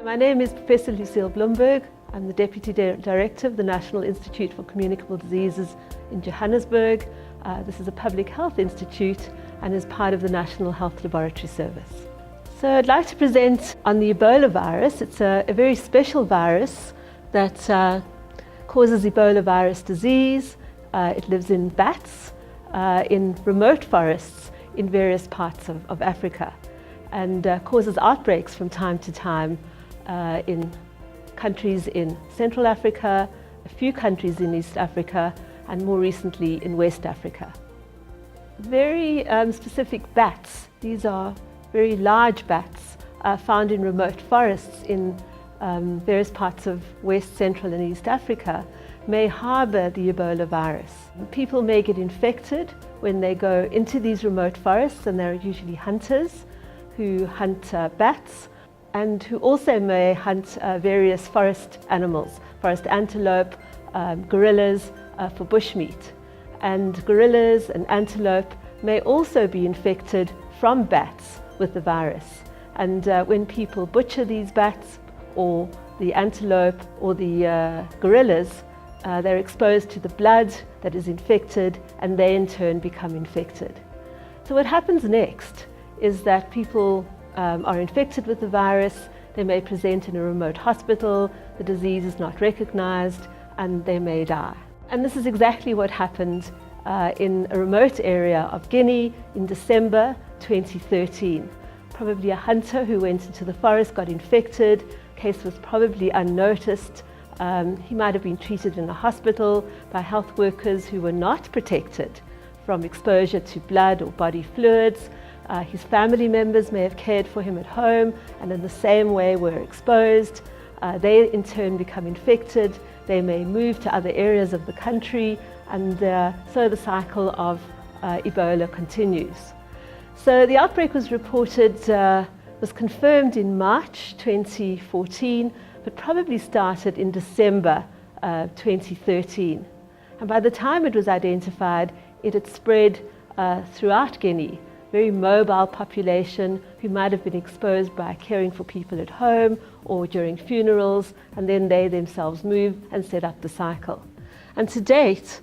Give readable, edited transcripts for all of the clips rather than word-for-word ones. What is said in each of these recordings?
My name is Professor Lucille Blumberg. I'm the Deputy Director of the National Institute for Communicable Diseases in Johannesburg. This is a public health institute and is part of the National Health Laboratory Service. So I'd like to present on the Ebola virus. It's a very special virus that causes Ebola virus disease. It lives in bats, in remote forests in various parts of Africa, and causes outbreaks from time to time in countries in Central Africa, a few countries in East Africa, and more recently in West Africa. Very specific bats, these are very large bats found in remote forests in various parts of West, Central and East Africa, may harbour the Ebola virus. People may get infected when they go into these remote forests, and they're usually hunters who hunt bats, and who also may hunt various forest animals, forest antelope, gorillas for bushmeat. And gorillas and antelope may also be infected from bats with the virus. And when people butcher these bats or the antelope or the gorillas, they're exposed to the blood that is infected, and they in turn become infected. So what happens next is that people are infected with the virus. They may present in a remote hospital, the disease is not recognized, and they may die. And this is exactly what happened in a remote area of Guinea in December 2013. Probably a hunter who went into the forest got infected. Case was probably unnoticed. He might have been treated in a hospital by health workers who were not protected from exposure to blood or body fluids. His family members may have cared for him at home and in the same way were exposed. They in turn become infected. They may move to other areas of the country, and so the cycle of Ebola continues. So the outbreak was reported, was confirmed in March 2014, but probably started in December 2013. And by the time it was identified, it had spread throughout Guinea. Very mobile population who might have been exposed by caring for people at home or during funerals, and then they themselves move and set up the cycle. And to date,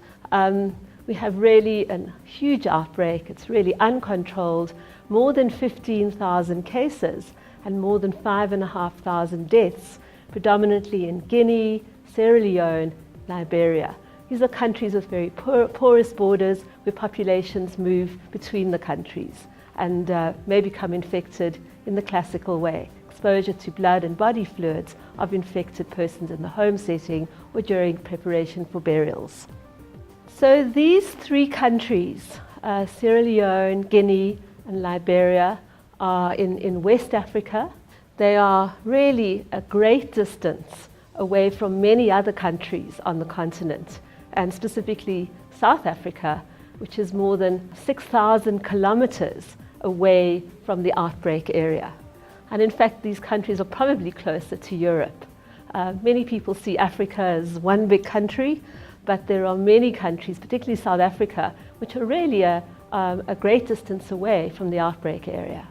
we have really a huge outbreak. It's really uncontrolled, more than 15,000 cases and more than 5,500 deaths, predominantly in Guinea, Sierra Leone, Liberia. These are countries with very porous borders where populations move between the countries and may become infected in the classical way, exposure to blood and body fluids of infected persons in the home setting or during preparation for burials. So these three countries, Sierra Leone, Guinea and Liberia, are in West Africa. They are really a great distance away from many other countries on the continent, and specifically South Africa, which is more than 6,000 kilometers away from the outbreak area. And in fact, these countries are probably closer to Europe. Many people see Africa as one big country, but there are many countries, particularly South Africa, which are really a great distance away from the outbreak area.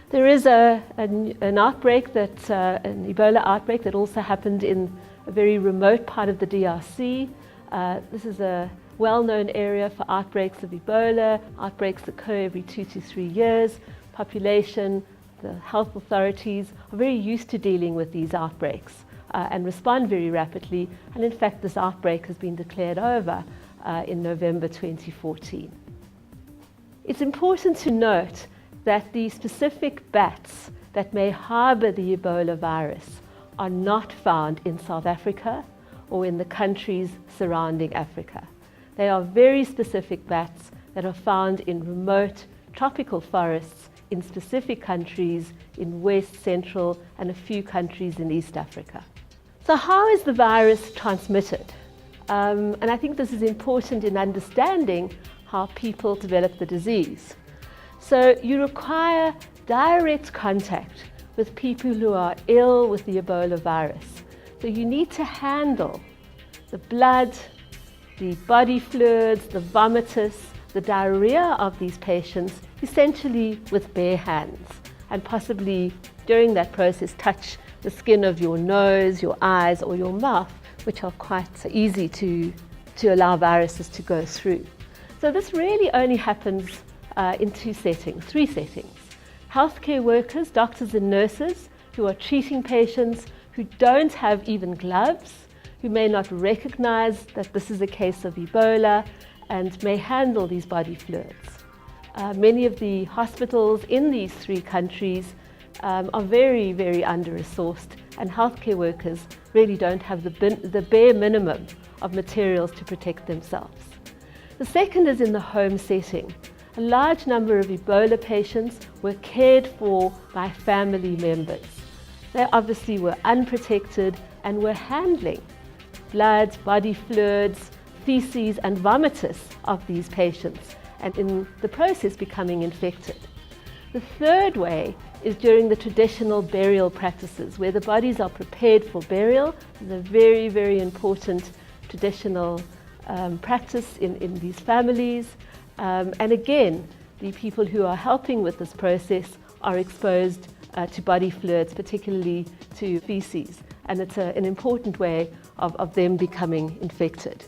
There is an outbreak an Ebola outbreak that also happened in a very remote part of the DRC. This is a well-known area for outbreaks of Ebola. Outbreaks occur every 2 to 3 years. Population, the health authorities are very used to dealing with these outbreaks and respond very rapidly. And in fact, this outbreak has been declared over in November 2014. It's important to note that the specific bats that may harbour the Ebola virus are not found in South Africa or in the countries surrounding Africa. They are very specific bats that are found in remote tropical forests in specific countries in West, Central and a few countries in East Africa. So how is the virus transmitted? And I think this is important in understanding how people develop the disease. So you require direct contact with people who are ill with the Ebola virus. So you need to handle the blood, the body fluids, the vomitus, the diarrhea of these patients essentially with bare hands, and possibly during that process touch the skin of your nose, your eyes, or your mouth, which are quite easy to allow viruses to go through. So this really only happens in three settings. Healthcare workers, doctors and nurses who are treating patients who don't have even gloves, who may not recognize that this is a case of Ebola and may handle these body fluids. Many of the hospitals in these three countries are very, very under-resourced, and healthcare workers really don't have the bare minimum of materials to protect themselves. The second is in the home setting. A large number of Ebola patients were cared for by family members. They obviously were unprotected and were handling blood, body fluids, feces and vomitus of these patients, and in the process becoming infected. The third way is during the traditional burial practices, where the bodies are prepared for burial. It's a very, very important traditional practice in these families. And again, the people who are helping with this process are exposed to body fluids, particularly to feces. And it's an important way of them becoming infected.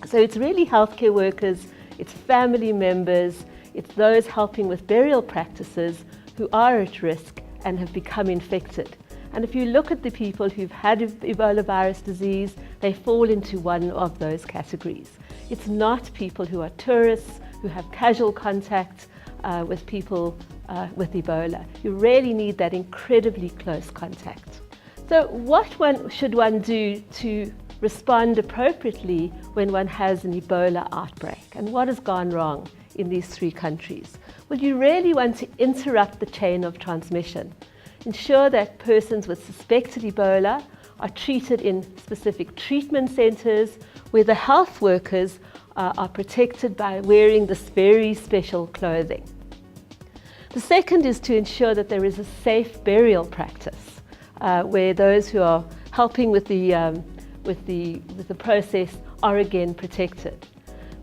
So it's really healthcare workers, it's family members, it's those helping with burial practices who are at risk and have become infected. And if you look at the people who've had Ebola virus disease, they fall into one of those categories. It's not people who are tourists, who have casual contact with people with Ebola. You really need that incredibly close contact. So what should one do to respond appropriately when one has an Ebola outbreak? And what has gone wrong in these three countries? Well, you really want to interrupt the chain of transmission. Ensure that persons with suspected Ebola are treated in specific treatment centres where the health workers are protected by wearing this very special clothing. The second is to ensure that there is a safe burial practice where those who are helping with the process are again protected.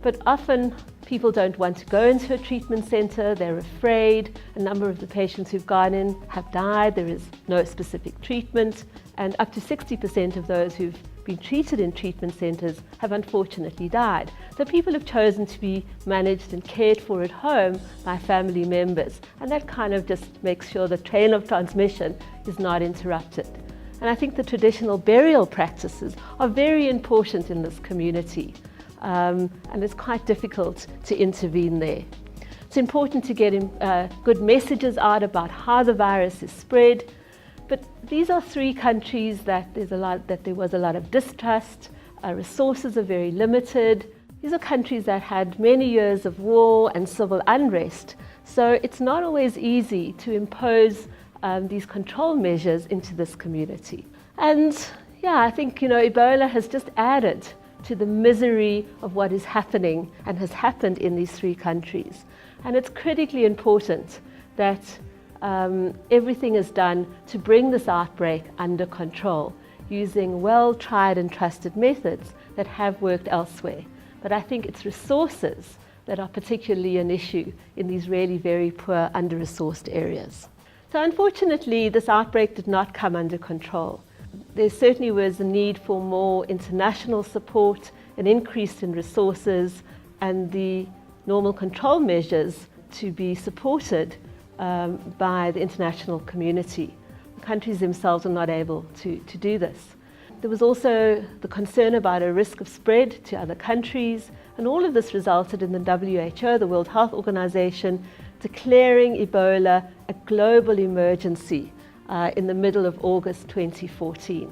But often people don't want to go into a treatment centre, they're afraid. A number of the patients who've gone in have died, there is no specific treatment, and up to 60% of those who've been treated in treatment centres have unfortunately died. So people have chosen to be managed and cared for at home by family members, and that kind of just makes sure the chain of transmission is not interrupted. And I think the traditional burial practices are very important in this community. And it's quite difficult to intervene there. It's important to get good messages out about how the virus is spread, but these are three countries that there was a lot of distrust, resources are very limited. These are countries that had many years of war and civil unrest, so it's not always easy to impose these control measures into this community. And yeah, I think Ebola has just added to the misery of what is happening and has happened in these three countries. And it's critically important that everything is done to bring this outbreak under control using well-tried and trusted methods that have worked elsewhere. But I think it's resources that are particularly an issue in these really very poor, under-resourced areas. So unfortunately, this outbreak did not come under control. There certainly was a need for more international support, an increase in resources, and the normal control measures to be supported by the international community. The countries themselves are not able to do this. There was also the concern about a risk of spread to other countries, and all of this resulted in the WHO, the World Health Organization, declaring Ebola a global emergency in the middle of August 2014.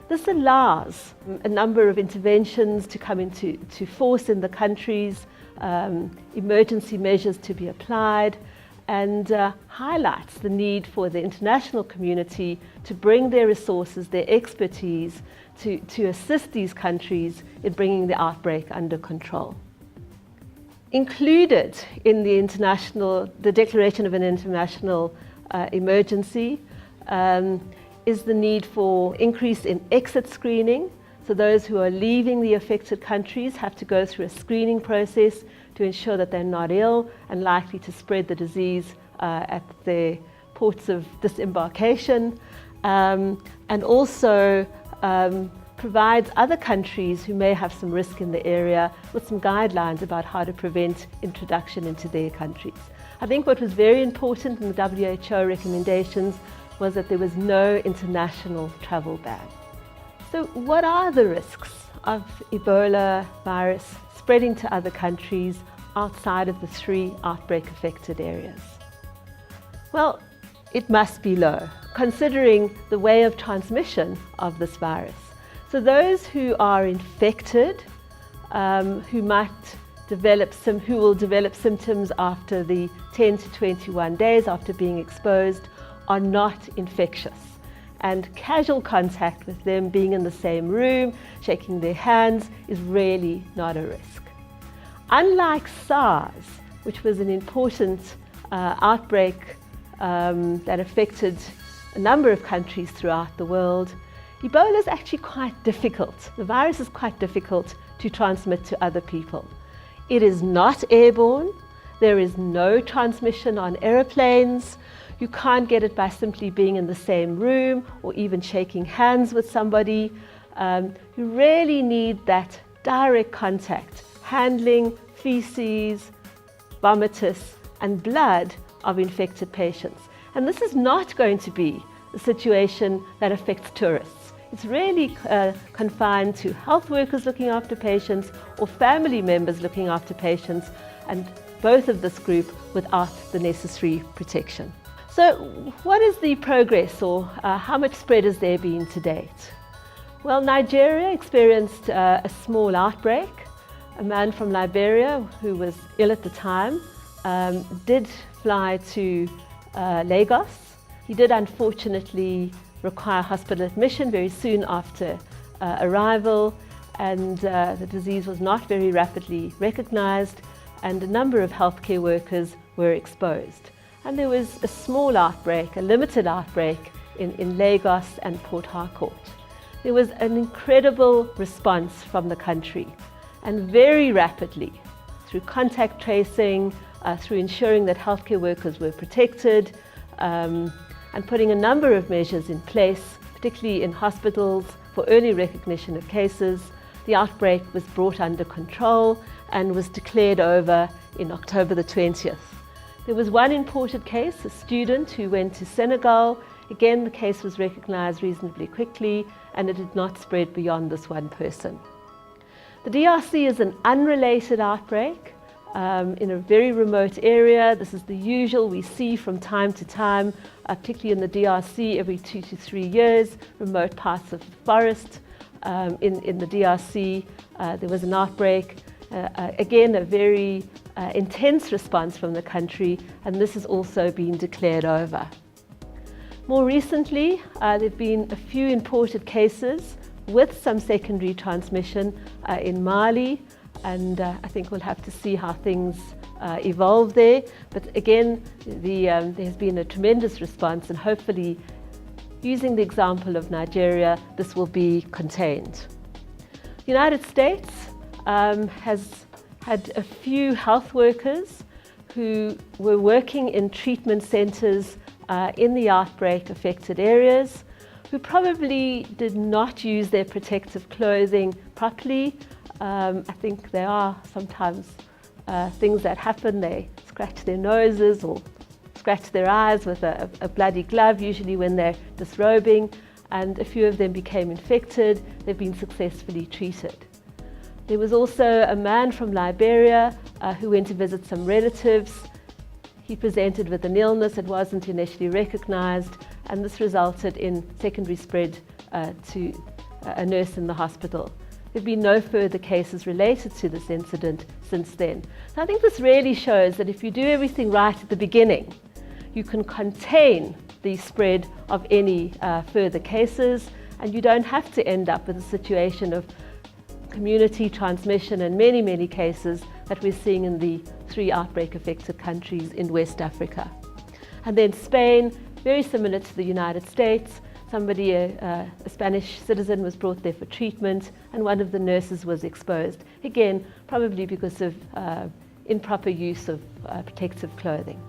This allows a number of interventions to come into force in the countries, emergency measures to be applied, and highlights the need for the international community to bring their resources, their expertise, to assist these countries in bringing the outbreak under control. Included in the declaration of an international emergency is the need for increase in exit screening. So those who are leaving the affected countries have to go through a screening process to ensure that they're not ill and likely to spread the disease at their ports of disembarkation. and also provides other countries who may have some risk in the area with some guidelines about how to prevent introduction into their countries. I think what was very important in the WHO recommendations was that there was no international travel ban. So what are the risks of Ebola virus spreading to other countries outside of the 3 outbreak affected areas? Well, it must be low, considering the way of transmission of this virus. So those who are infected, who will develop symptoms after the 10 to 21 days after being exposed, are not infectious. And casual contact with them, being in the same room, shaking their hands, is really not a risk. Unlike SARS, which was an important outbreak that affected a number of countries throughout the world, Ebola is actually quite difficult. The virus is quite difficult to transmit to other people. It is not airborne. There is no transmission on aeroplanes. You can't get it by simply being in the same room or even shaking hands with somebody. You really need that direct contact, handling feces, vomitus, and blood of infected patients. And this is not going to be the situation that affects tourists. It's really confined to health workers looking after patients or family members looking after patients, and both of this group without the necessary protection. So what is the progress, or how much spread has there been to date? Well, Nigeria experienced a small outbreak. A man from Liberia who was ill at the time did fly to Lagos. He did unfortunately require hospital admission very soon after arrival, and the disease was not very rapidly recognized, and a number of healthcare workers were exposed. And there was a small outbreak, a limited outbreak in Lagos and Port Harcourt. There was an incredible response from the country, and very rapidly, through contact tracing, through ensuring that healthcare workers were protected, and putting a number of measures in place, particularly in hospitals for early recognition of cases, the outbreak was brought under control and was declared over in October the 20th. There was one imported case, a student who went to Senegal. Again, the case was recognized reasonably quickly, and it did not spread beyond this one person. The DRC is an unrelated outbreak in a very remote area. This is the usual we see from time to time, particularly in the DRC every 2 to 3 years, remote parts of the forest. In the DRC, there was an outbreak. Again, a very intense response from the country, and this has also been declared over. More recently, there have been a few imported cases with some secondary transmission in Mali, and I think we'll have to see how things evolve there. But again, there has been a tremendous response, and hopefully, using the example of Nigeria, this will be contained. The United States has had a few health workers who were working in treatment centers in the outbreak affected areas, who probably did not use their protective clothing properly. I think there are sometimes things that happen. They scratch their noses or scratch their eyes with a bloody glove, usually when they're disrobing, and a few of them became infected. They've been successfully treated. There was also a man from Liberia who went to visit some relatives. He presented with an illness that wasn't initially recognized, and this resulted in secondary spread to a nurse in the hospital. There have been no further cases related to this incident since then. So I think this really shows that if you do everything right at the beginning, you can contain the spread of any further cases, and you don't have to end up with a situation of community transmission in many, many cases that we're seeing in the 3 outbreak-affected countries in West Africa. And then Spain, very similar to the United States. Somebody, a Spanish citizen, was brought there for treatment, and one of the nurses was exposed. Again, probably because of improper use of protective clothing.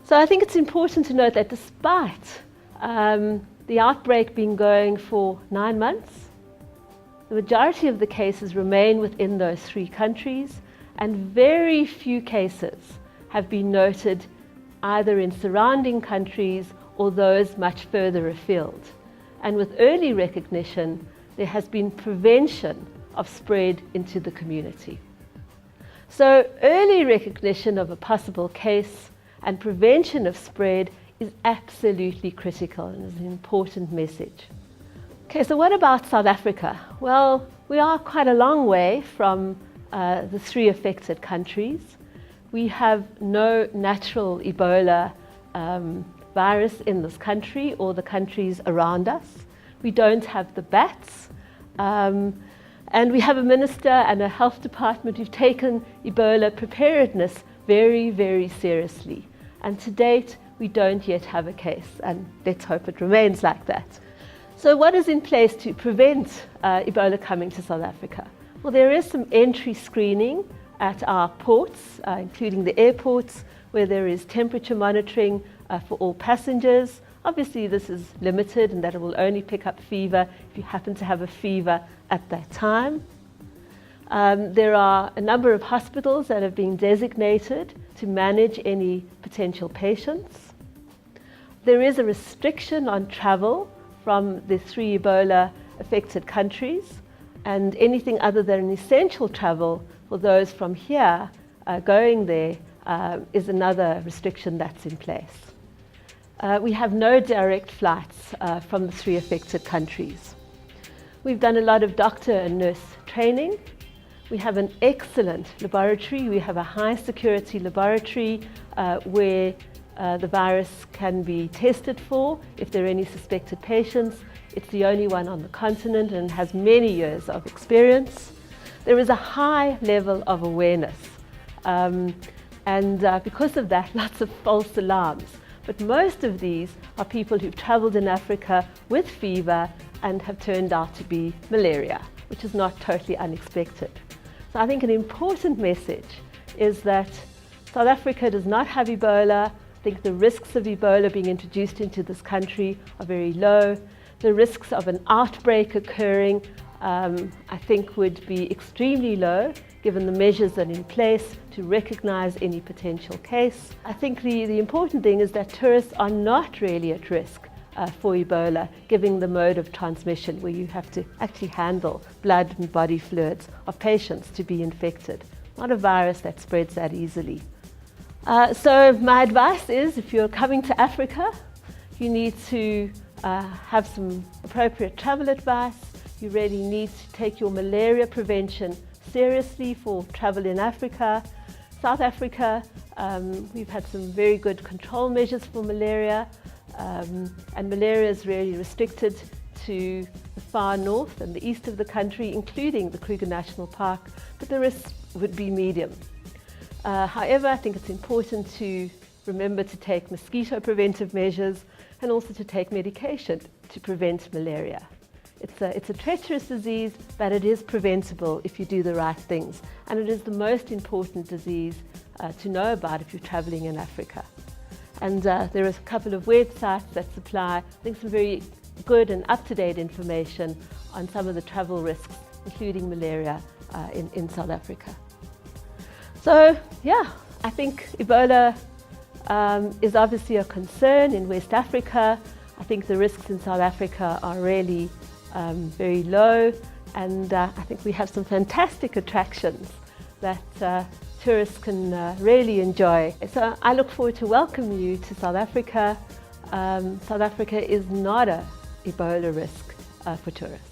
So I think it's important to note that despite The outbreak been going for 9 months. The majority of the cases remain within those 3 countries, and very few cases have been noted either in surrounding countries or those much further afield. And with early recognition, there has been prevention of spread into the community. So early recognition of a possible case and prevention of spread is absolutely critical and is an important message. Okay, so what about South Africa? Well, we are quite a long way from the 3 affected countries. We have no natural Ebola virus in this country or the countries around us. We don't have the bats. And we have a minister and a health department who've taken Ebola preparedness very, very seriously. And to date, we don't yet have a case, and let's hope it remains like that. So what is in place to prevent Ebola coming to South Africa? Well, there is some entry screening at our ports, including the airports, where there is temperature monitoring for all passengers. Obviously, this is limited and that it will only pick up fever if you happen to have a fever at that time. There are a number of hospitals that have been designated to manage any potential patients. There is a restriction on travel from the 3 Ebola affected countries, and anything other than essential travel for those from here going there is another restriction that's in place. We have no direct flights from the 3 affected countries. We've done a lot of doctor and nurse training. We have an excellent laboratory. We have a high security laboratory where the virus can be tested for if there are any suspected patients. It's the only one on the continent and has many years of experience. There is a high level of awareness, and because of that, lots of false alarms. But most of these are people who've traveled in Africa with fever and have turned out to be malaria, which is not totally unexpected. So I think an important message is that South Africa does not have Ebola. I think the risks of Ebola being introduced into this country are very low. The risks of an outbreak occurring, I think, would be extremely low, given the measures that are in place to recognize any potential case. I think the important thing is that tourists are not really at risk for Ebola, given the mode of transmission, where you have to actually handle blood and body fluids of patients to be infected. Not a virus that spreads that easily. So my advice is, if you're coming to Africa, you need to have some appropriate travel advice. You really need to take your malaria prevention seriously for travel in Africa. South Africa, we've had some very good control measures for malaria, and malaria is really restricted to the far north and the east of the country, including the Kruger National Park, but the risk would be medium. However, I think it's important to remember to take mosquito preventive measures and also to take medication to prevent malaria. It's a treacherous disease, but it is preventable if you do the right things. And it is the most important disease to know about if you're traveling in Africa. And there are a couple of websites that supply, I think, some very good and up-to-date information on some of the travel risks, including malaria in South Africa. So, yeah, I think Ebola is obviously a concern in West Africa. I think the risks in South Africa are really very low, and I think we have some fantastic attractions that tourists can really enjoy. So I look forward to welcoming you to South Africa. South Africa is not an Ebola risk for tourists.